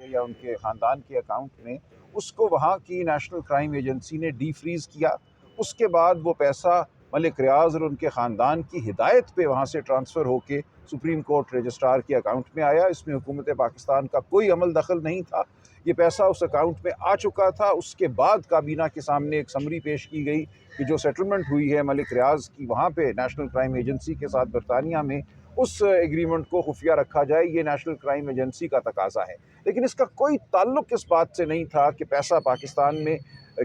में या उनके ख़ानदान के अकाउंट में, उसको वहाँ की नेशनल क्राइम एजेंसी ने डीफ्रीज़ किया। उसके बाद वो पैसा मलिक रियाज़ और उनके ख़ानदान की हिदायत पे वहाँ से ट्रांसफ़र होके सुप्रीम कोर्ट रजिस्ट्रार के अकाउंट में आया। इसमें हुकूमत पाकिस्तान का कोई अमल दखल नहीं था। ये पैसा उस अकाउंट में आ चुका था। उसके बाद काबीना के सामने एक समरी पेश की गई कि जो सेटलमेंट हुई है मलिक रियाज़ की वहाँ पे नेशनल क्राइम एजेंसी के साथ बरतानिया में, उस एग्रीमेंट को खुफिया रखा जाए। ये नेशनल क्राइम एजेंसी का तकाजा है। लेकिन इसका कोई ताल्लुक इस बात से नहीं था कि पैसा पाकिस्तान में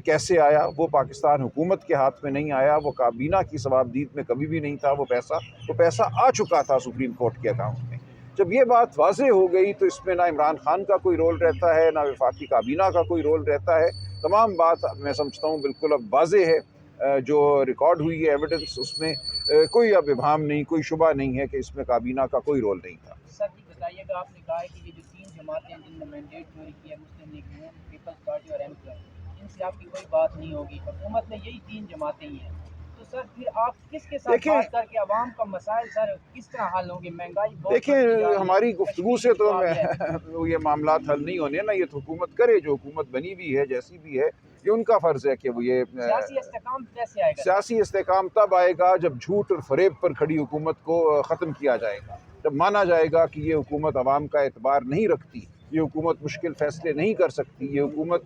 कैसे आया। वो पाकिस्तान हुकूमत के हाथ में नहीं आया, वो काबीना की सवाबदीद में कभी भी नहीं था। वो पैसा आ चुका था सुप्रीम कोर्ट के अकाउंट में। जब ये बात वाज़ेह हो गई तो इसमें ना इमरान खान का कोई रोल रहता है, ना वफाकी काबीना का कोई रोल रहता है। तमाम बात मैं समझता हूँ बिल्कुल अब वाज़ेह है। जो रिकॉर्ड हुई है एविडेंस, उसमें कोई अब इबाहम नहीं, कोई शुबा नहीं है कि इसमें काबीना का कोई रोल नहीं था। सर जी बताइएगा, आपने कहा है कि ये जो 3 जमातें हैं जिनने मैंडेट चोरी किया, मुस्लिम लीग नून, पीपल्स पार्टी और एमक्यू, इनसे आपकी कोई बात नहीं होगी, हुकूमत में यही 3 जमातें ही हैं। तो सर फिर आप किसके साथ बात करके अवाम का मसाइल सर किस तरह हल होंगे? महंगाई बहुत देखिए, हमारी गुफ्तगू से तो ये मामलात हल नहीं होने ना। ये तो हुकूमत करे, जो हुकूमत बनी भी है, जैसी भी है, ये उनका फ़र्ज़ है कि वो ये सियासी इस्तेकाम कैसे आएगा? सियासी इस्तेकाम तब आएगा जब झूठ और फ़रेब पर खड़ी हुकूमत को ख़त्म किया जाएगा। जब माना जाएगा कि ये हुकूमत अवाम का एतबार नहीं रखती, ये हुकूमत मुश्किल फ़ैसले नहीं कर सकती, ये हुकूमत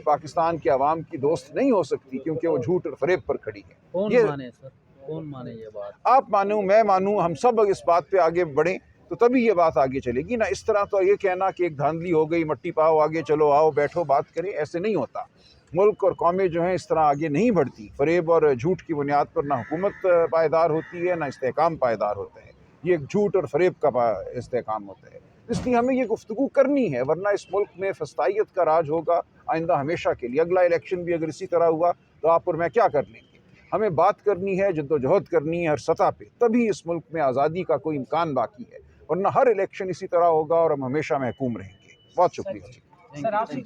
पाकिस्तान के अवाम की दोस्त नहीं हो सकती, क्योंकि वो झूठ और फ़रेब पर खड़ी है। कौन ये माने सर? कौन माने ये बात? आप मानो, मैं मानूँ, हम सब इस बात पे आगे बढ़ें तो तभी ये बात आगे चलेगी ना। इस तरह तो ये कहना कि एक धांधली हो गई, मट्टी पाओ आगे, चलो आओ बैठो बात करें, ऐसे नहीं होता। मुल्क और कौमें जो हैं इस तरह आगे नहीं बढ़ती। फ़रेब और झूठ की बुनियाद पर ना हुकूमत पायदार होती है, ना इस्तेहकाम पायदार होता है। ये एक झूठ और फ़रेब का इस्तेहकाम होता है। इसलिए हमें ये गुफ्तगू करनी है, वरना इस मुल्क में फस्तायत का राज होगा आइंदा हमेशा के लिए। अगला इलेक्शन भी अगर इसी तरह हुआ तो आप और मैं क्या कर लेंगे? हमें बात करनी है, जद्दोजहद करनी है हर सतह पे, तभी इस मुल्क में आज़ादी का कोई इम्कान बाकी है। वरना हर इलेक्शन इसी तरह होगा और हम हमेशा महकूम रहेंगे। बहुत शुक्रिया जी। सर आपसे